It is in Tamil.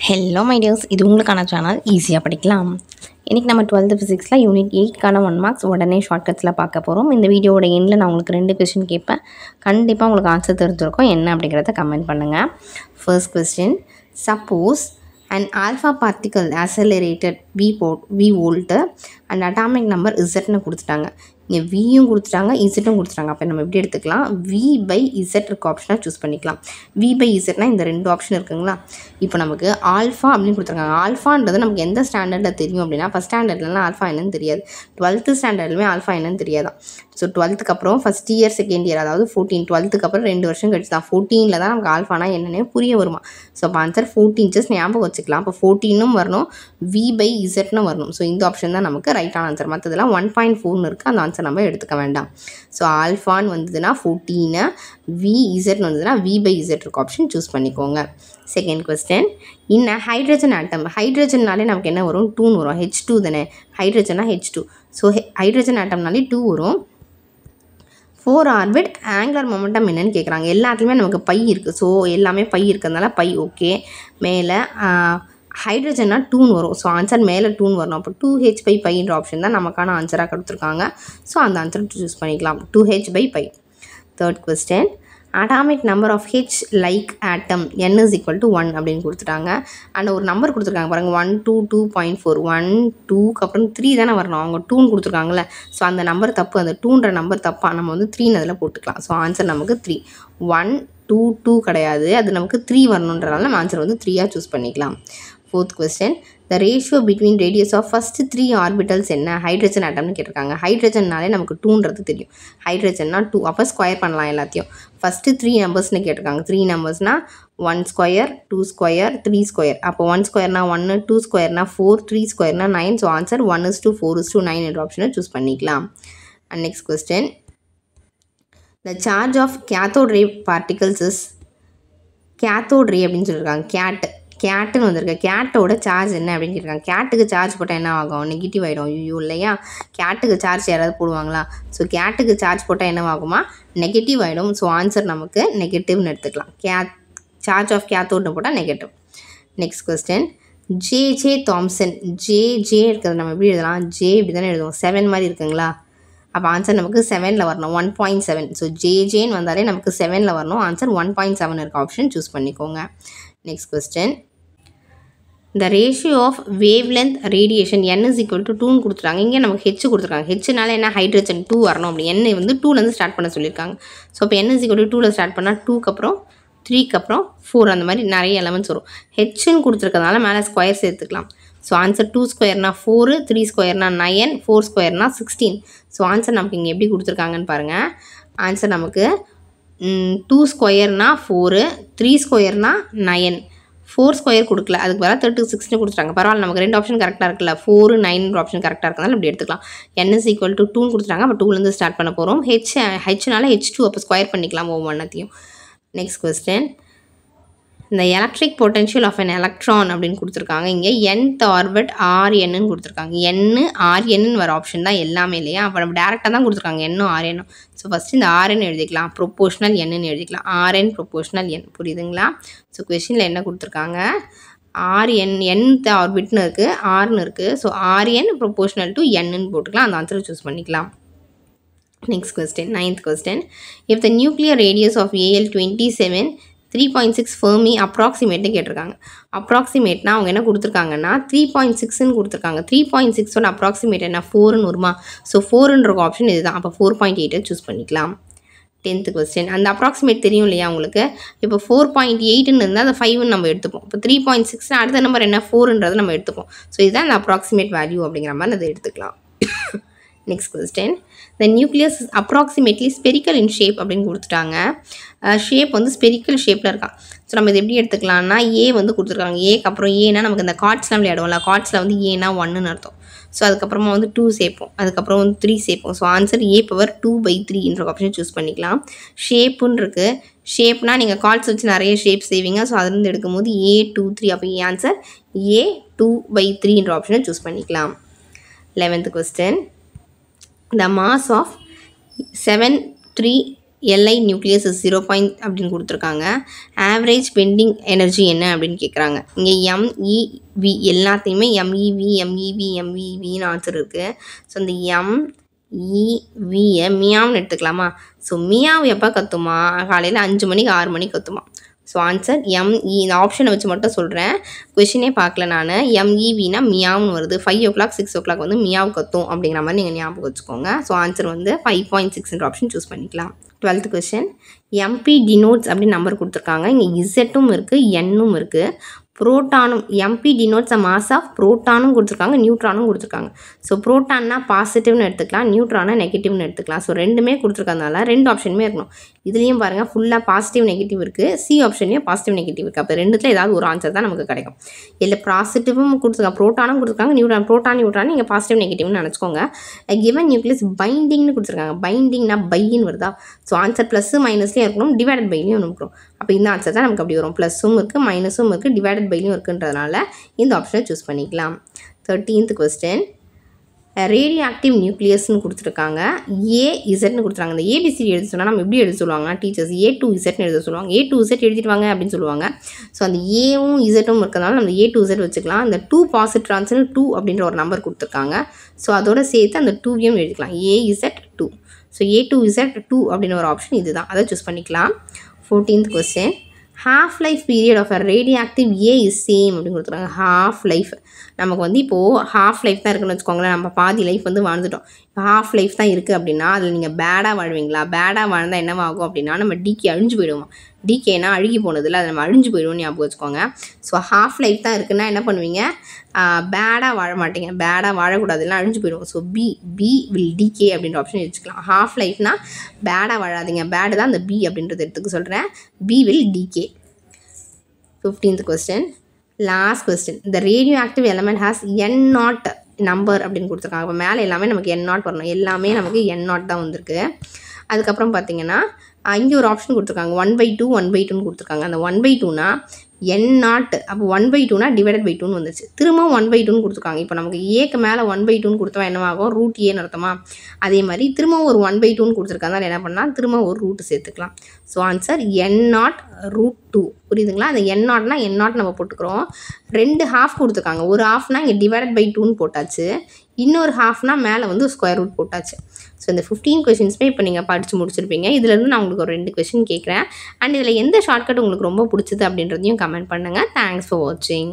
ஹலோ மை டியர்ஸ், இது உங்களுக்கான சேனல் ஈஸியாக படிக்கலாம். இன்றைக்கி நம்ம 12th ஃபிசிக்ஸில் யூனிட் 8க்கான 1 மார்க்ஸ் உடனே ஷார்ட்கட்ஸில் பார்க்க போகிறோம். இந்த வீடியோட எண்டில் நான் உங்களுக்கு 2 கொஸ்டின் கேட்பேன். கண்டிப்பாக உங்களுக்கு ஆன்சர் தெரிஞ்சிருக்கும். என்ன அப்படிங்கிறத கமெண்ட் பண்ணுங்கள். First question, suppose an alpha particle accelerated v volt and atomic number zன்னு கொடுத்துட்டாங்க. இங்கே வியும் கொடுத்துட்டாங்க, இசட்டும் கொடுத்துட்டாங்க. அப்போ நம்ம எப்படி எடுத்துக்கலாம்? v by z இருக்க ஆப்ஷனாக சூஸ் பண்ணிக்கலாம். v by zனா இந்த 2 ஆப்ஷன் இருக்குங்களா? இப்போ நமக்கு ஆல்ஃபா அப்படின்னு கொடுத்துருக்காங்க. ஆல்ஃபான்றது நமக்கு எந்த ஸ்டாண்டர்டில் தெரியும் அப்படின்னா, ஃபஸ்ட் ஸ்டாண்டர்ட்லாம் ஆல்ஃபா என்னன்னு தெரியாது, 12th ஸ்டாண்டர்ட்லுமே ஆல்ஃபா என்னன்னு தெரியாதான். ஸோ 12th அப்புறம் ஃபஸ்ட் இயர் செகண்ட் இயர், அதாவது 14, 12th அப்புறம் 2 வருஷம் கழிச்சு தான் 14ல் தான் நமக்கு ஆல்ஃபானா என்னென்னே புரிய வருமா. ஸோ அப்போ ஆன்சர் 14 ஜஸ்ட் ஞாபகம் வச்சுக்கலாம். அப்போ 14னும் வரணும், v by zன்னு வரணும். ஸோ இந்த ஆப்ஷன் தான் நமக்கு ரைட்டான ஆன்சர். மற்றதெல்லாம் 1.4ன்னு இருக்குது, அந்த ஆன்சர் நம்ம எடுத்துக்க வேண்டாம். ஸோ ஆல்ஃபான்னு வந்ததுன்னா 14, vஇசட்னு வந்ததுன்னா v by z இருக்க ஆப்ஷன் சூஸ் பண்ணிக்கோங்க. செகண்ட் கொஸ்டின், இன்ன ஹைட்ரஜன் ஆட்டம், ஹைட்ரஜன்னாலே நமக்கு என்ன வரும்? 2ன்னு வரும். H2 தானே, ஹைட்ரஜனா H2. ஸோ ஹைட்ரஜன் ஆட்டம்னாலே 2 வரும். 4 ஆர்பிட் ஆங்குலர் மொமெண்டம் என்னன்னு கேட்குறாங்க. எல்லாத்துலேயுமே நமக்கு பை இருக்குது. ஸோ எல்லாமே பை இருக்கிறதுனால பை ஓகே. மேலே ஹைட்ரஜன்னா 2ன்னு வரும். ஸோ ஆன்சர் மேலே 2ன்னு வரணும். அப்போ 2h by பைன்ற ஆப்ஷன் தான் நமக்கான ஆன்சராக கொடுத்துருக்காங்க. ஸோ அந்த ஆன்சர் சூஸ் பண்ணிக்கலாம், 2h by by. Third question, atomic number of H like atom n is equal to 1 அப்படின்னு கொடுத்துட்டாங்க. அண்ட் ஒரு நம்பர் கொடுத்துருக்காங்க பாருங்கள், 1 2 2.4 1 2க்கு அப்புறம் 3 தானே வரணும். அவங்க 2ன்னு கொடுத்துருக்காங்கல்ல. ஸோ அந்த நம்பர் தப்பு, அந்த 2ன்ற நம்பர் தப்பாக நம்ம வந்து 3ன்னு அதில் போட்டுக்கலாம். ஸோ ஆன்சர் நமக்கு 3. 1 2 2 கிடையாது, அது நமக்கு 3 வரணுன்றனால நம்ம ஆன்சர் வந்து 3யாக சூஸ் பண்ணிக்கலாம். Fourth question, the ratio between radius of first 3 orbitals என்ன? ஹைட்ரஜன் ஆட்டம்னு கேட்டிருக்காங்க. ஹைட்ரஜன்னாலே நமக்கு 2ன்றது தெரியும். ஹைட்ரஜன்னா 2, அப்போ ஸ்கொயர் பண்ணலாம் எல்லாத்தையும். ஃபஸ்ட்டு 3 நம்பர்ஸ்னு கேட்டிருக்காங்க. 3 நம்பர்ஸ்னால் 1 ஸ்கொயர் 2 ஸ்கொயர் 3 ஸ்கொயர். அப்போ 1 ஸ்கொயர்னா 1, 2 ஸ்கொயர்னா 4, 3 ஸ்கொயர்னா 9. ஸோ ஆன்சர் 1:4:9 என்ற ஆப்ஷனை சூஸ் பண்ணிக்கலாம். And next question, the charge of cathode ray particles is, cathode ray அப்படின்னு சொல்லியிருக்காங்க. கேட்டுன்னு வந்திருக்கு. கேட்டோட சார்ஜ் என்ன அப்படின்னு கேட்டிருக்காங்க. கேட்டுக்கு சார்ஜ் போட்டால் என்ன ஆகும்? நெகட்டிவ் ஆகிடும். ஐயோ இல்லையா, கேட்டுக்கு சார்ஜ் யாராவது போடுவாங்களா? ஸோ கேட்டுக்கு சார்ஜ் போட்டால் என்னவாகுமா? நெகட்டிவ் ஆகிடும். ஸோ ஆன்சர் நமக்கு நெகட்டிவ்னு எடுத்துக்கலாம். சார்ஜ் ஆஃப் கேத்தோட்னு போட்டால் negative. Next question, J Thomson, J இருக்கிறது நம்ம எப்படி எழுதலாம்? ஜே இப்படி தானே எழுதுவோம், 7 மாதிரி இருக்குங்களா? அப்போ ஆன்சர் நமக்கு 7ல் வரணும், 1.7. ஸோ ஜேன்னு வந்தாலே நமக்கு 7ல் வரணும். ஆன்சர் 1.7 இருக்க ஆப்ஷன் சூஸ் பண்ணிக்கோங்க. Next question, the ratio of wavelength radiation n is equal to 2ன்னு கொடுத்துட்டாங்க. இங்கே நமக்கு h கொடுத்துருக்காங்க. ஹெச்னால என்ன? ஹைட்ரஜன் 2 வரணும். அப்படி n வந்து 2லேருந்து ஸ்டார்ட் பண்ண சொல்லியிருக்காங்க. ஸோ இப்போ n is equal to 2ல் ஸ்டார்ட் பண்ணால் 2க்கு அப்புறம் 3க்கு அப்புறம் 4, அந்த மாதிரி நிறைய எலமெண்ட்ஸ் வரும். ஹெச்ன்னு கொடுத்துருக்கறதுனால மேலே ஸ்கொயர் சேர்த்துக்கலாம். So answer 2 ஸ்கொயர்னா 4, 3 ஸ்கொயர்னா 9, 4 ஸ்கொயர்னா 16. ஸோ ஆன்சர் நமக்கு இங்கே எப்படி கொடுத்துருக்காங்கன்னு பாருங்கள். ஆன்சர் நமக்கு 2 ஸ்கொயர்னா 4, 3 ஸ்கொயர்னா 9, 4 ஸ்கொயர் கொடுக்கல, அதுக்கு வேறு 36ன்னு கொடுத்துட்டாங்க. பரவாயில்ல, நமக்கு 2 ஆப்ஷன் கரெக்டாக இருக்குல்ல. 4 9 ஆப்ஷன் கரெக்டாக இருக்கிறதால இப்படி எடுத்துக்கலாம். n is equal to 2ன்னு கொடுத்துட்டாங்க. அப்போ 2லேருந்து ஸ்டார்ட் பண்ண போகிறோம். ஹெச்னால H2, அப்போ ஸ்கொயர் பண்ணிக்கலாம் ஒவ்வொன்றத்தையும். நெக்ஸ்ட் கொஸ்டின், இந்த electric potential of an electron அப்படின்னு கொடுத்துருக்காங்க. இங்கே nth ஆர்பிட் Rnன்னு கொடுத்துருக்காங்க. Rnன்னு வர ஆப்ஷன் தான் எல்லாமே இல்லையா? அப்போ நம்ம டேரெக்டாக தான் கொடுத்துருக்காங்க n Rn. ஸோ ஃபஸ்ட்டு இந்த Rn எழுதிக்கலாம், ப்ரொப்போஷனல் nன்னு எழுதிக்கலாம். Rn ப்ரொப்போஷனல் n, புரியுதுங்களா? ஸோ கொஸ்டினில் என்ன கொடுத்துருக்காங்க? Rn nth ஆர்பிட்னு இருக்குது, Rன்னு இருக்குது. ஸோ Rn ப்ரொப்போஷனல் டு nன்னு போட்டுக்கலாம். அந்த ஆன்சரை சூஸ் பண்ணிக்கலாம். Next question, 9th question, if the nuclear radius of Al27 3.6 fermi அப்ராக்சிமேட்னு கேட்டிருக்காங்க. அப்ராக்சிமேட்னா அவங்க என்ன கொடுத்துருக்காங்கன்னா 3.6ன்னு கொடுத்துருக்காங்க. 3.6ஓட அப்ராக்சிமேட் என்ன? 4ன்னு வருமா? ஸோ 4ன்ற ஆப்ஷன் இதுதான். அப்போ 4.8 சூஸ் பண்ணிக்கலாம். 10th கொஸ்டின், அந்த அப்ராக்சிமேட் தெரியும் இல்லையா உங்களுக்கு? இப்போ 4.8ன்னு இருந்தால் அதை 5ன்னு நம்ம எடுத்துப்போம். இப்போ 3.6 அடுத்த நம்பர் என்ன? 4ன்றதை நம்ம எடுத்துப்போம். ஸோ இதுதான் அந்த அப்ராக்சிமேட் வேல்யூ அப்படிங்கிற மாதிரி அதை எடுத்துக்கலாம். Next question, the nucleus is approximately spherical in shape அப்படின்னு கொடுத்துட்டாங்க. ஷேப் வந்து ஸ்பெரிக்கல் ஷேப்பில் இருக்கான். ஸோ நம்ம இது எப்படி எடுத்துக்கலாம்னா, ஏ வந்து கொடுத்துருக்காங்க. ஏக்கு அப்புறம் ஏன்னா நமக்கு இந்த கார்ட்ஸ்லாம் விளையாடுவோம்ல, கார்ட்ஸில் வந்து ஏன்னா 1ன்னு அர்த்தம். ஸோ அதுக்கப்புறமா வந்து 2 சேர்ப்போம், அதுக்கப்புறம் வந்து 3 சேர்ப்போம். So answer A⁻2/3 option choose பண்ணிக்கலாம். ஷேப்புன்னு இருக்குது. ஷேப்னால் நீங்கள் கார்ட்ஸ் வச்சு நிறைய ஷேப் செய்வீங்க. ஸோ அதுலேருந்து எடுக்கும்போது A2 3, அப்போ ஆன்சர் A2/3 ஆப்ஷனை சூஸ் பண்ணிக்கலாம். 11th question, the mass of 7 3 L I nucleus 0 அப்படின்னு கொடுத்துருக்காங்க. ஆவரேஜ் பெண்டிங் எனர்ஜி என்ன அப்படின்னு கேட்குறாங்க. இங்கே எம்இவி எல்லாத்தையுமே எம்இவின்னு ஆன்சர் இருக்குது. ஸோ இந்த எம்இவியை மியாவ்னு எடுத்துக்கலாமா? ஸோ மியாவ் எப்போ கத்துமா? காலையில் 5 மணிக்கு 6 மணிக்கு கத்துமா? So answer ME. இந்த ஆப்ஷனை வச்சு மட்டும் சொல்கிறேன், கொஷினே பார்க்கல நான். எம்இவினா மியாவ்னு வருது. 5 o'clock 6 o'clock வந்து மியாவ் கத்தும் அப்படிங்கிற மாதிரி நீங்கள் ஞாபகம் வச்சுக்கோங்க. ஸோ ஆன்சர் வந்து 5.6 ஆப்ஷன் சூஸ் பண்ணிக்கலாம். 12th question. எம்பி டினோட்ஸ் அப்படின்னு நம்பர் கொடுத்துருக்காங்க. இங்கே இசட்டும் இருக்குது, எண்ணும் இருக்குது. புரோட்டானும் m p denotes a mass of புரோட்டானும் கொடுத்துருக்காங்க, நியூட்ரானும் கொடுத்துருக்காங்க. ஸோ புரோட்டான்னா பாசிட்டிவ்னு எடுத்துக்கலாம், நியூட்ரானா நெகட்டிவ்னு எடுத்துக்கலாம். ஸோ ரெண்டுமே கொடுத்துருக்கறதுனால 2 ஆப்ஷனுமே இருக்கணும். இதுலேயும் பாருங்கள் ஃபுல்லாக பாசிட்டிவ் நெகட்டிவ் இருக்குது, சி ஆப்ஷன்லேயும் பாசிட்டிவ் நெகட்டிவ் இருக்குது. அப்போ ரெண்டுத்தில் ஏதாவது ஒரு ஆன்சர் தான் நமக்கு கிடைக்கும். இல்லை பாசிட்டிவும் கொடுத்துருக்காங்க, புரோட்டானும் கொடுத்துருக்காங்க, நியூட்ரான் நீங்கள் பாசிட்டிவ் நெகட்டிவ்னு நினச்சிக்கோங்க. கிவன் நியூக்ளியஸ் பைண்டிங்னு கொடுத்துருக்காங்க. பைண்டிங்னா பைன்னு வருதா? ஸோ ஆன்சர் ப்ளஸ் மைனஸ்லேயும் இருக்கணும், டிவைடட் பைலையும் இருக்கணும். அப்போ இந்த ஆன்சர் தான் நமக்கு அப்படி வரும். ப்ளஸும் இருக்குது, மைனஸும் இருக்குது, டிவைடட் பைலையும் இருக்குன்றதுனால இந்த ஆப்ஷனை சூஸ் பண்ணிக்கலாம். 13th question. ரேடியோ ஆக்டிவ் நியூக்ளியஸ்னு கொடுத்துருக்காங்க. ஏஇசட்னு கொடுத்துருக்காங்க. இந்த ஏபிசிடி எழுத சொன்னால் நம்ம எப்படி எழுத சொல்லுவாங்கன்னா டீச்சர்ஸ் A2Zன்னு எழுத சொல்லுவாங்க. A2Z எழுதிட்டு வாங்க அப்படின்னு சொல்லுவாங்க. ஸோ அந்த ஏவும் இசட்டும் இருக்கிறதுனால நம்ம A2Z வச்சுக்கலாம். அந்த 2 பாசிட்ரான்ஸ்னு 2 அப்படின்ற ஒரு நம்பர் கொடுத்துருக்காங்க. ஸோ அதோட சேர்த்து அந்த 2வையும் எழுதிக்கலாம், AZ2. ஸோ A2Z2 அப்படின்னு ஒரு ஆப்ஷன் இதுதான், அதை சூஸ் பண்ணிக்கலாம். 14th question. half life period of a radioactive A is same அப்படின்னு கொடுத்துருக்காங்க. half life நமக்கு வந்து இப்போது half life தான் இருக்குன்னு வச்சுக்கோங்களேன். நம்ம பாதி லைஃப் வந்து வாழ்ந்துட்டோம். இப்போ half life தான் இருக்குது அப்படின்னா அதில் நீங்கள் பேடாக வாழ்வீங்களா? பேடாக வாழ்ந்தால் என்னவாகும் அப்படின்னா நம்ம டிகே அழிஞ்சு போயிடுவோம். டிகேனா அழுகி போனதில்லை, அது நம்ம அழிஞ்சு போயிடுவோம்னு ஞாபகம் வச்சுக்கோங்க. ஸோ half life தான் இருக்குன்னா என்ன பண்ணுவீங்க? பேடாக வாழ மாட்டீங்க. பேடாக வாழக்கூடாது, இல்லை அழிஞ்சு போயிடுவோம். ஸோ பி வில் டிகே அப்படின்ற ஆப்ஷன் வச்சுக்கலாம். half lifeனா பேடாக வாழாதீங்க, பேடு தான் அந்த பி அப்படின்றது எடுத்துக்க சொல்கிறேன். B will decay. 15th question. Last question. இந்த radioactive element has N0 number அப்படின்னு கொடுத்துருக்காங்க. அப்போ மேலே எல்லாமே நமக்கு N0 வரணும். எல்லாமே நமக்கு N0 தான் வந்திருக்கு. அதுக்கப்புறம் பார்த்தீங்கன்னா இங்கே ஒரு ஆப்ஷன் கொடுத்துருக்காங்க, 1/2 1/2ன்னு கொடுத்துருக்காங்க. அந்த 1/2னா N0, அப்போ 1/2னா டிவைடட் பை 2ன்னு வந்துச்சு. திரும்பவும் 1/2ன்னு கொடுத்துருக்காங்க. இப்போ நமக்கு ஏக்கு மேலே 1/2ன்னு கொடுத்தா என்னவாகும்? ரூட் ஏன்னு அர்த்தமா? அதே மாதிரி திரும்பவும் ஒரு 1/2ன்னு கொடுத்துருக்காங்க. என்ன பண்ணால் திரும்ப ஒரு ரூட்டு சேர்த்துக்கலாம். So answer N0√2. புரியுதுங்களா? அந்த N0 நம்ம போட்டுக்கிறோம். 2 ஹாஃப் கொடுத்துருக்காங்க. ஒரு ஹாஃப்னா இங்கே டிவைடட் பை 2ன்னு போட்டாச்சு, இன்னொரு ஹாஃப்னா மேலே வந்து ஸ்கொயர் ரூட் போட்டாச்சு. ஸோ இந்த 15 கொஷின்ஸுமே இப்போ நீங்கள் படித்து முடிச்சிருப்பீங்க. இதுலேருந்து நான் உங்களுக்கு ஒரு 2 கொஷின் கேட்குறேன். அண்ட் இதில் எந்த ஷார்ட்கட் உங்களுக்கு ரொம்ப பிடிச்சது அப்படின்றதையும் கமெண்ட் பண்ணுங்கள். தேங்க்ஸ் ஃபார் வாட்சிங்.